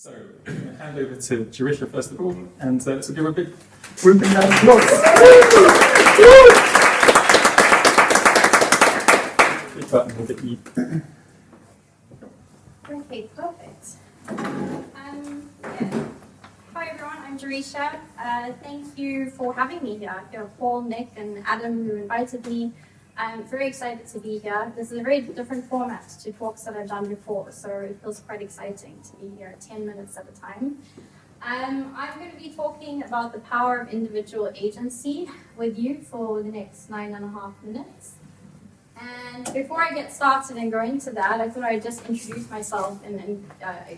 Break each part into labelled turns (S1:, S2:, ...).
S1: So I'm going to hand over to Gerisha first of all, and let's give her a big whooping round of applause. Big button with the E.
S2: Okay, perfect. Yeah. Hi everyone, I'm Gerisha. Thank you for having me here. Paul, Nick, and Adam who invited me. I'm very excited to be here. This is a very different format to talks that I've done before, so it feels quite exciting to be here 10 minutes at a time. I'm going to be talking about the power of individual agency with you for the next 9.5 minutes. And before I get started and go into that, I thought I'd just introduce myself and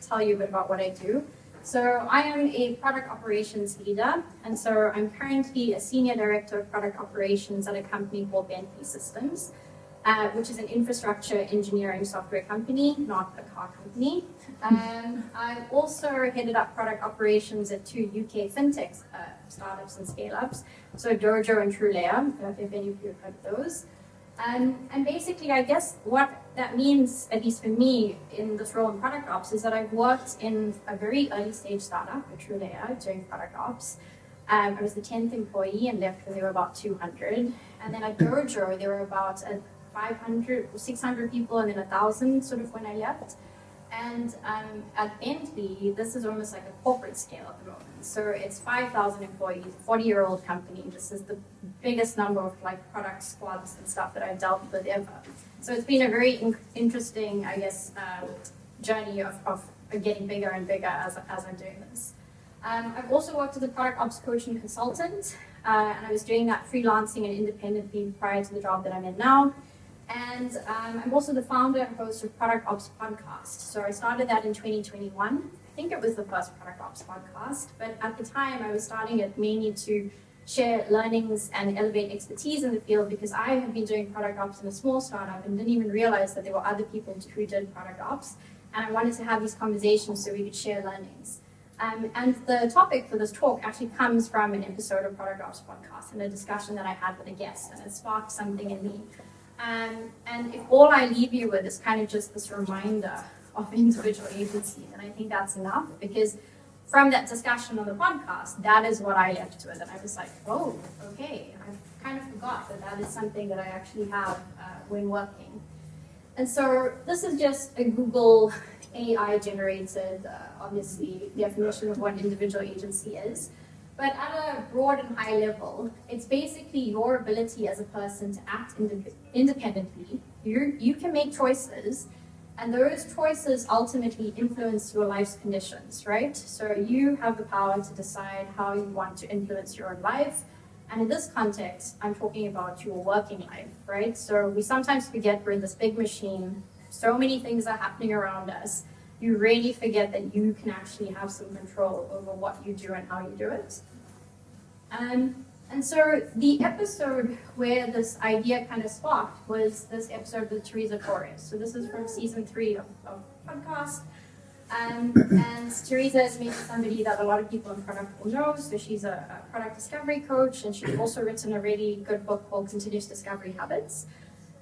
S2: tell you a bit about what I do. So I am a product operations leader, and so I'm currently a senior director of product operations at a company called Bentley Systems, which is an infrastructure engineering software company, not a car company. I've also headed up product operations at 2 UK fintech startups and scale-ups, so Dojo and TrueLayer, if any of you have heard of those. And basically, I guess what that means, at least for me, in this role in product ops, is that I've worked in a very early stage startup at TrueLayer doing product ops. I was the 10th employee and left when there were about 200. And then at Dojo, there were about 500 or 600 people and then 1,000 sort of when I left. And at Bentley, this is almost like a corporate scale at the moment. So it's 5,000 employees, 40-year-old company. This is the biggest number of like product squads and stuff that I've dealt with ever. So it's been a very interesting, I guess, journey of getting bigger and bigger as I'm doing this. I've also worked as a product ops coach and consultant, and I was doing that freelancing and independently prior to the job that I'm in now. And I'm also the founder and host of Product Ops Podcast. So I started that in 2021. I think it was the first Product Ops podcast, but at the time I was starting it mainly to share learnings and elevate expertise in the field because I had been doing product ops in a small startup and didn't even realize that there were other people who did product ops. And I wanted to have these conversations so we could share learnings. And the topic for this talk actually comes from an episode of Product Ops Podcast and a discussion that I had with a guest, and it sparked something in me. And if all I leave you with is kind of just this reminder of individual agency, then I think that's enough, because from that discussion on the podcast, that is what I left with. And I was like, oh, okay, I kind of forgot that is something that I actually have when working. And so this is just a Google AI generated, obviously, definition of what individual agency is. But at a broad and high level, it's basically your ability as a person to act independently. You can make choices, and those choices ultimately influence your life's conditions, right? So you have the power to decide how you want to influence your own life. And in this context, I'm talking about your working life, right? So we sometimes forget we're in this big machine. So many things are happening around us. You really forget that you can actually have some control over what you do and how you do it. And so the episode where this idea kind of sparked was this episode with Teresa Torres. So this is from season 3 of podcast. And Teresa is maybe somebody that a lot of people in product will know. So she's a product discovery coach, and she's also written a really good book called Continuous Discovery Habits.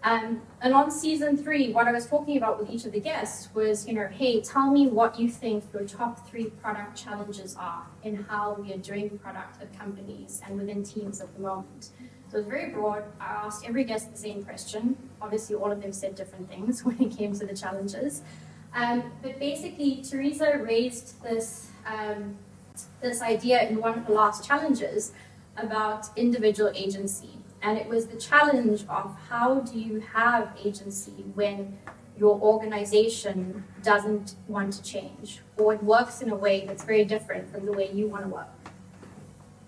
S2: And on season 3, what I was talking about with each of the guests was, hey, tell me what you think your top 3 product challenges are in how we are doing product at companies and within teams at the moment. So it's very broad. I asked every guest the same question. Obviously, all of them said different things when it came to the challenges. But basically, Teresa raised this idea in one of the last challenges about individual agency. And it was the challenge of how do you have agency when your organization doesn't want to change, or it works in a way that's very different from the way you want to work.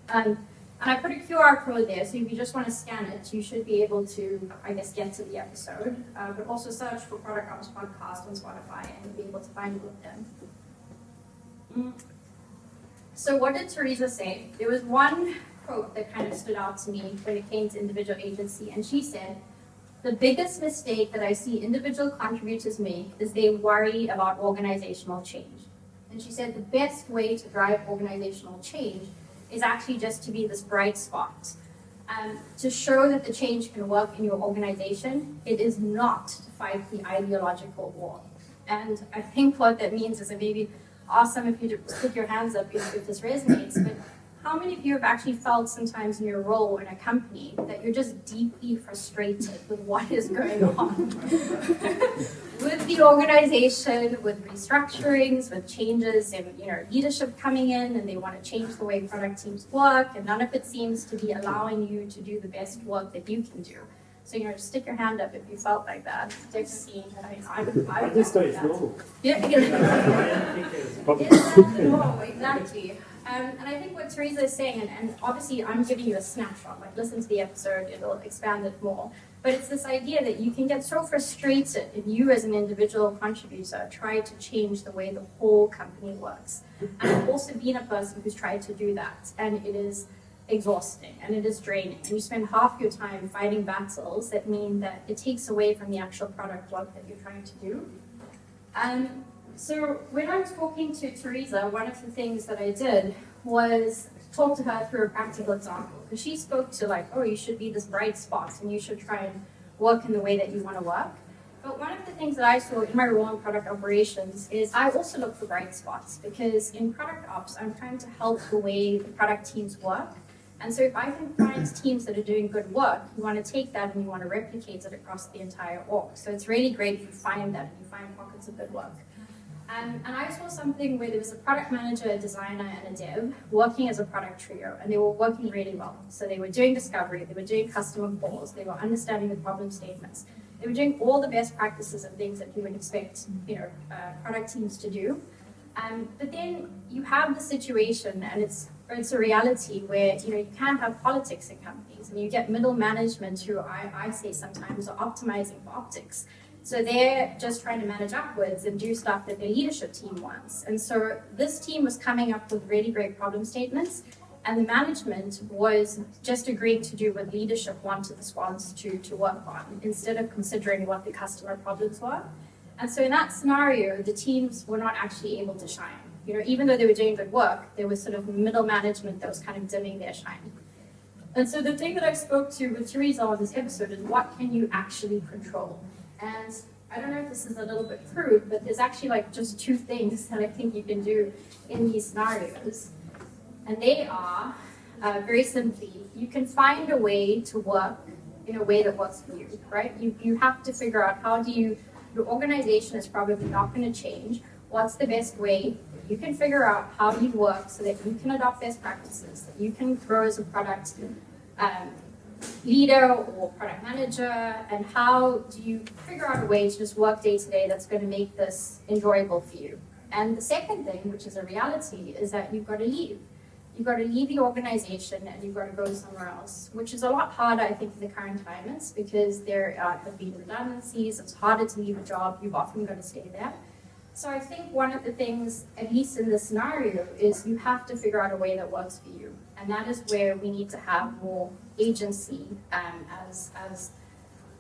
S2: And I put a QR code there, so if you just want to scan it, you should be able to, I guess, get to the episode. But also search for Product Ops Podcast on Spotify and you'll be able to find it with them. So what did Teresa say? There was one quote that kind of stood out to me when it came to individual agency, and she said, the biggest mistake that I see individual contributors make is they worry about organizational change. And she said the best way to drive organizational change is actually just to be this bright spot. To show that the change can work in your organization, it is not to fight the ideological war. And I think what that means is that maybe awesome if you just put your hands up if this resonates, but how many of you have actually felt sometimes in your role in a company that you're just deeply frustrated with what is going on? With the organization, with restructurings, with changes in leadership coming in, and they want to change the way product teams work, and none of it seems to be allowing you to do the best work that you can do. So just stick your hand up if you felt like that. Definitely,
S3: At this stage, normal.
S2: Yeah, exactly. And I think what Teresa is saying, and obviously I'm giving you a snapshot, like listen to the episode, it'll expand it more. But it's this idea that you can get so frustrated if you as an individual contributor try to change the way the whole company works. And I've also been a person who's tried to do that, and it is exhausting and it is draining. And you spend half your time fighting battles that mean that it takes away from the actual product work that you're trying to do. So when I was talking to Teresa, one of the things that I did was talk to her through a practical example. Because she spoke to you should be this bright spot and you should try and work in the way that you want to work. But one of the things that I saw in my role in product operations is I also look for bright spots, because in product ops, I'm trying to help the way the product teams work. And so if I can find teams that are doing good work, you want to take that and you want to replicate it across the entire org. So it's really great if you find that and you find pockets of good work. And I saw something where there was a product manager, a designer, and a dev working as a product trio, and they were working really well. So they were doing discovery, they were doing customer calls, they were understanding the problem statements. They were doing all the best practices and things that you would expect, product teams to do. But then you have the situation, and it's a reality where you can have politics in companies, and you get middle management who I say sometimes are optimizing for optics. So they're just trying to manage upwards and do stuff that their leadership team wants. And so this team was coming up with really great problem statements, and the management was just agreeing to do what leadership wanted the squads to work on, instead of considering what the customer problems were. And so in that scenario, the teams were not actually able to shine. Even though they were doing good work, there was sort of middle management that was kind of dimming their shine. And so the thing that I spoke to with Teresa on this episode is, what can you actually control? And I don't know if this is a little bit crude, but there's actually just two things that I think you can do in these scenarios. And they are, very simply, you can find a way to work in a way that works for you, right? You have to figure out your organization is probably not going to change. What's the best way? You can figure out how you work so that you can adopt best practices, that you can grow as a product leader or product manager, and how do you figure out a way to just work day to day that's going to make this enjoyable for you. And the second thing, which is a reality, is that you've got to leave. You've got to leave the organization and you've got to go somewhere else, which is a lot harder, I think, in the current climates, because there have been redundancies. It's harder to leave a job. You've often got to stay there. So I think one of the things, at least in this scenario, is you have to figure out a way that works for you. And that is where we need to have more agency as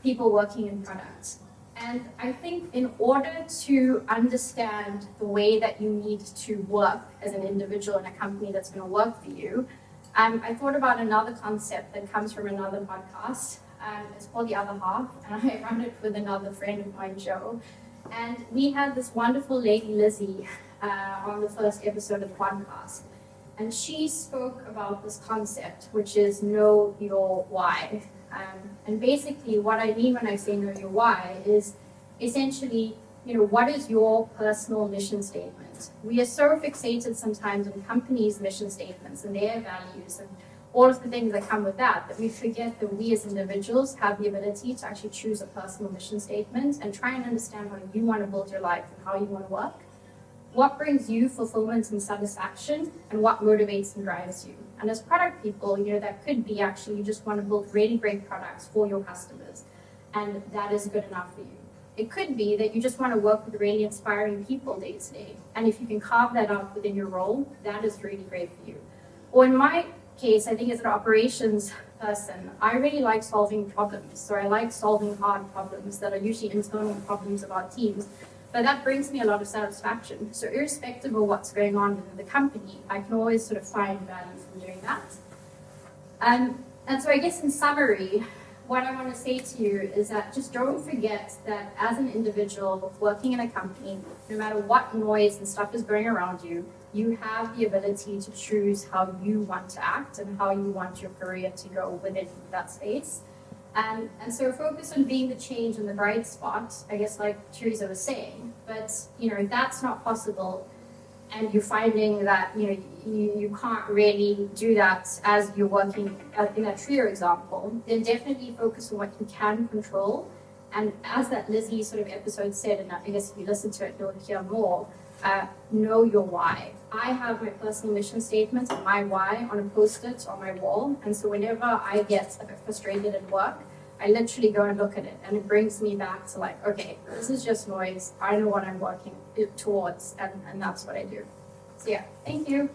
S2: people working in product. And I think in order to understand the way that you need to work as an individual in a company that's going to work for you, I thought about another concept that comes from another podcast. It's called The Other Half, and I run it with another friend of mine, Joe. And we had this wonderful lady, Lizzie, on the first episode of the podcast. And she spoke about this concept, which is know your why. And basically what I mean when I say know your why is essentially, what is your personal mission statement? We are so fixated sometimes on companies' mission statements and their values and all of the things that come with that we forget that we as individuals have the ability to actually choose a personal mission statement and try and understand how you want to build your life and how you want to work. What brings you fulfillment and satisfaction, and what motivates and drives you? And as product people, that could be actually you just want to build really great products for your customers, and that is good enough for you. It could be that you just want to work with really inspiring people day to day, and if you can carve that out within your role, that is really great for you. Or in my case, I think as an operations person, I really like solving problems. So I like solving hard problems that are usually internal problems of our teams. But that brings me a lot of satisfaction. So irrespective of what's going on within the company, I can always sort of find value from doing that. And so I guess in summary, what I want to say to you is that just don't forget that as an individual working in a company, no matter what noise and stuff is going around you, you have the ability to choose how you want to act and how you want your career to go within that space. And so focus on being the change in the bright spot, I guess like Teresa was saying, but if that's not possible and you're finding that you can't really do that as you're working in that trio example, then definitely focus on what you can control. And as that Lizzie sort of episode said, and I guess if you listen to it, you'll hear more, know your why. I have my personal mission statement and my why on a post-it on my wall. And so whenever I get a bit frustrated at work, I literally go and look at it, and it brings me back to like, okay, this is just noise. I know what I'm working towards, and that's what I do. So yeah, thank you.